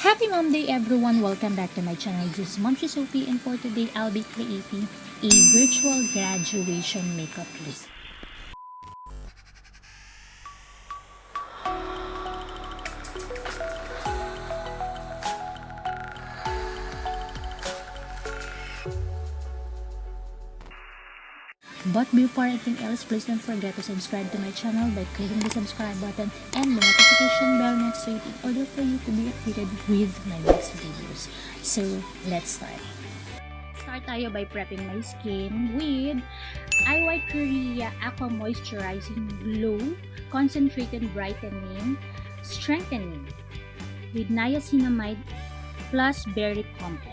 Happy Mom Day everyone! Welcome back to my channel. This is Momshie Sophie, and for today I'll be creating a virtual graduation makeup look. But before anything else, please don't forget to subscribe to my channel by clicking the subscribe button and the notification bell next to it in order for you to be updated with my next videos. So, let's start. Start tayo by prepping my skin with Korea Aqua Moisturizing Glow Concentrated Brightening Strengthening with Niacinamide plus Berry Complex.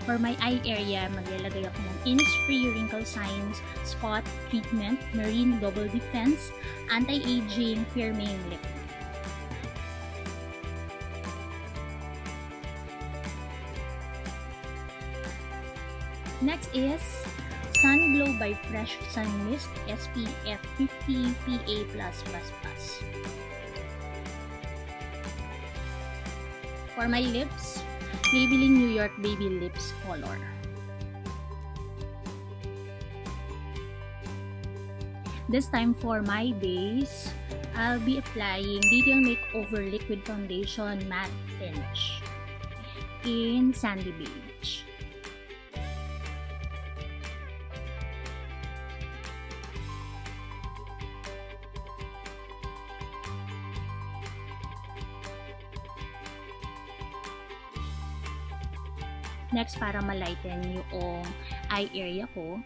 For my eye area, maglalagay ako ng Innisfree Wrinkle Signs Spot Treatment Marine Double Defense Anti-Aging Firming Lip. Next is Sunglow by Fresh Sun Mist SPF 50 PA+++. For my lips, Maybelline New York Baby Lips Color. This time for my base, I'll be applying Detail Makeover Liquid Foundation Matte Finish in Sandy Beige. Next, para ma-lighten yung eye area ko,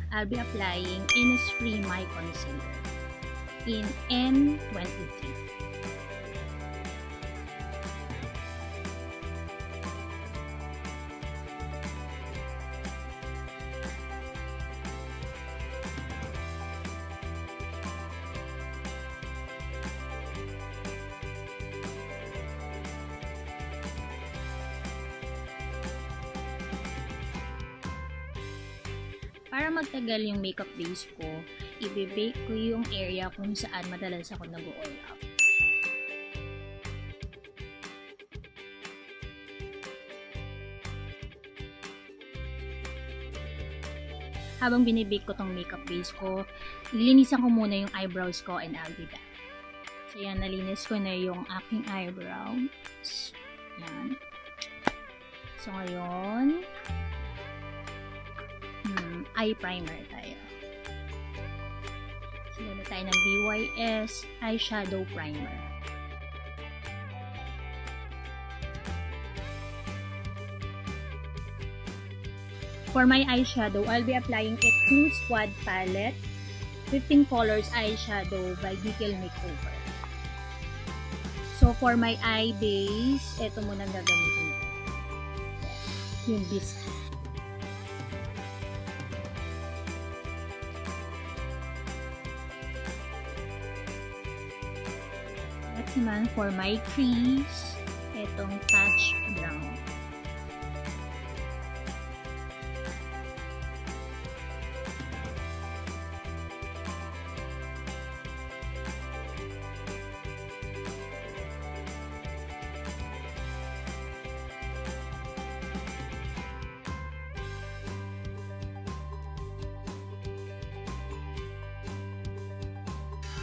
I'll be applying Innisfree My Concealer in N23. Para magtagal yung makeup base ko, i-bake ko yung area kung saan madalas ako nag-oil up. Habang binibake ko tong makeup base ko, lilinisan ko muna yung eyebrows ko and I'll be back. So yan, nalinis ko na yung aking eyebrows. Yan. So ngayon, eye primer tayo. Sila na tayo ng BYS Eyeshadow Primer. For my eyeshadow, I'll be applying Ecru Squad Palette 15 Colors Eyeshadow by Detail Makeover. So for my eye base, ito muna gagamitin ko. Yung Biscuit. Next naman, for my crease, itong Thatch Brown.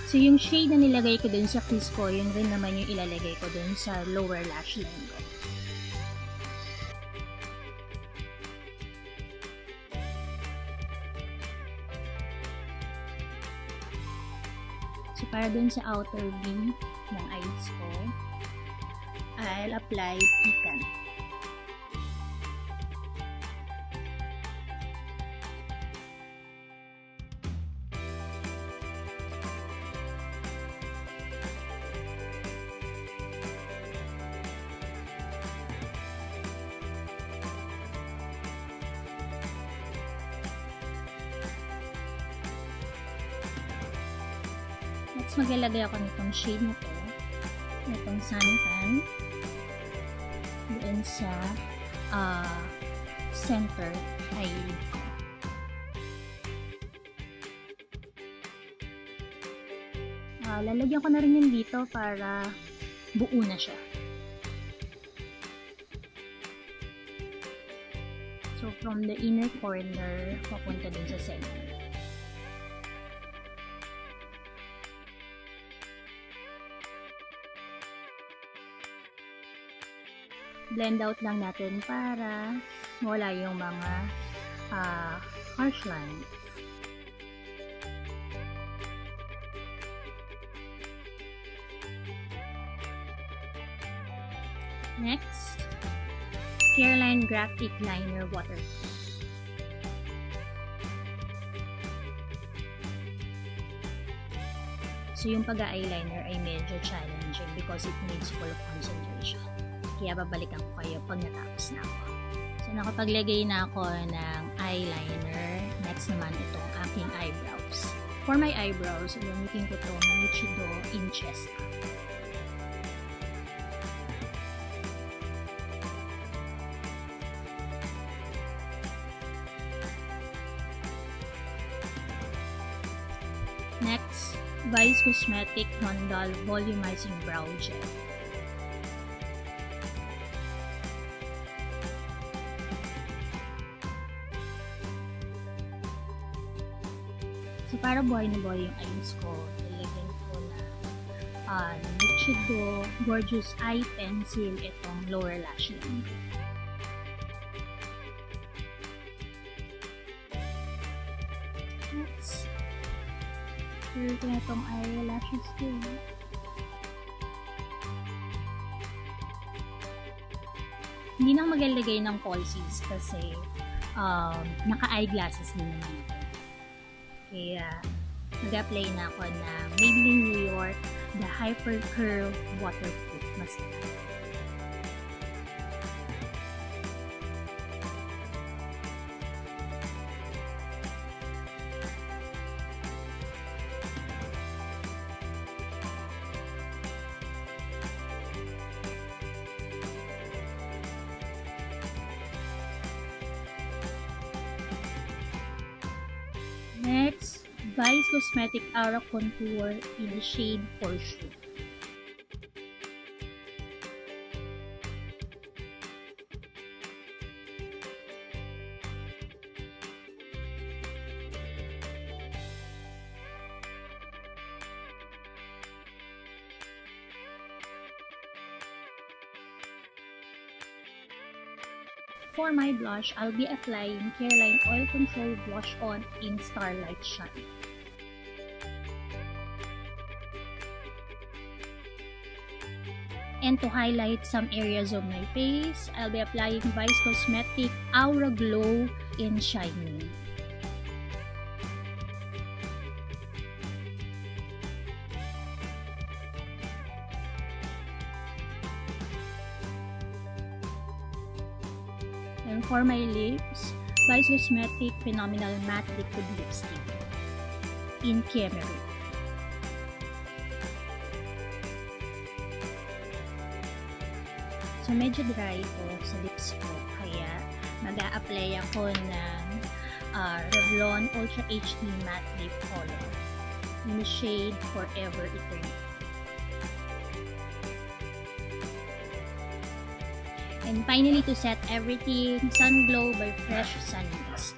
So, yung shade na nilagay ko dun sa crease ko, yun rin naman yung ilalagay ko dun sa lower lash line ko. So, para dun sa outer V ng eyes ko, I'll apply Pecan. Next, maglalagay ako nitong shade na to, itong Suntan, doon sa center eyelid ko. lalagyan ko na rin yun dito para buo na siya. So, from the inner corner, papunta dun sa center. Blend out lang natin para wala yung mga harsh line. Next, Careline Graphic Liner Waterproof. So, yung pag-eyeliner ay medyo challenging because it needs full concentration. Kaya babalikan ko kayo pag natapos na ako. So, nakapaglagay na ako ng eyeliner. Next naman itong aking eyebrows. For my eyebrows, gamitin ko itong Nichido in Chestnut. Next, BYS Cosmetic Gandoll Volumizing Brow Gel. So, para buhay na buhay yung eyes ko, nilagyan ko na Nichido Gorgeous Eye Pencil itong lower lash line. Next, curl ko na itong eyelashes ko. Hindi na magalagay ng falsies kasi naka-eyeglasses din naman. Kaya, mag-apply na ako ng Maybelline New York The Hyper Curl Waterproof Mascara. Next, BYS Cosmetic Aura Contour in the shade Porshur. For my blush, I'll be applying Careline Oil Control Blush On in Starlight Shine. And to highlight some areas of my face, I'll be applying BYS Cosmetic Aura Glow in Shining. And for my lips, BYS Cosmetic Phenomenal Matte Liquid Lipstick in Kyemerut. So, medyo dry ito sa lips ko, kaya mag-a-apply ako ng Revlon Ultra HD Matte Lipcolor in the shade Forever Eternite. And finally, to set everything, Sunglow by Fresh Sun Mist.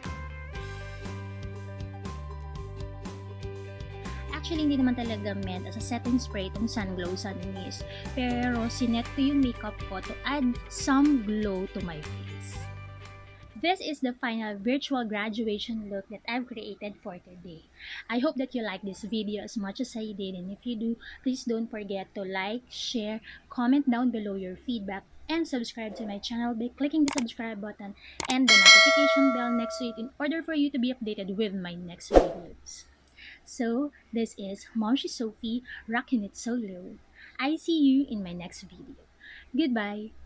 Actually, hindi naman talaga meant as a setting spray itong Sunglow Sun Mist. Pero, sinet ko yung makeup ko to add some glow to my face. This is the final virtual graduation look that I've created for today. I hope that you like this video as much as I did, and if you do, please don't forget to like, share, comment down below your feedback, and subscribe to my channel by clicking the subscribe button and the notification bell next to it in order for you to be updated with my next videos. So, this is Momshie Sophie, rocking it so low. I see you in my next video. Goodbye!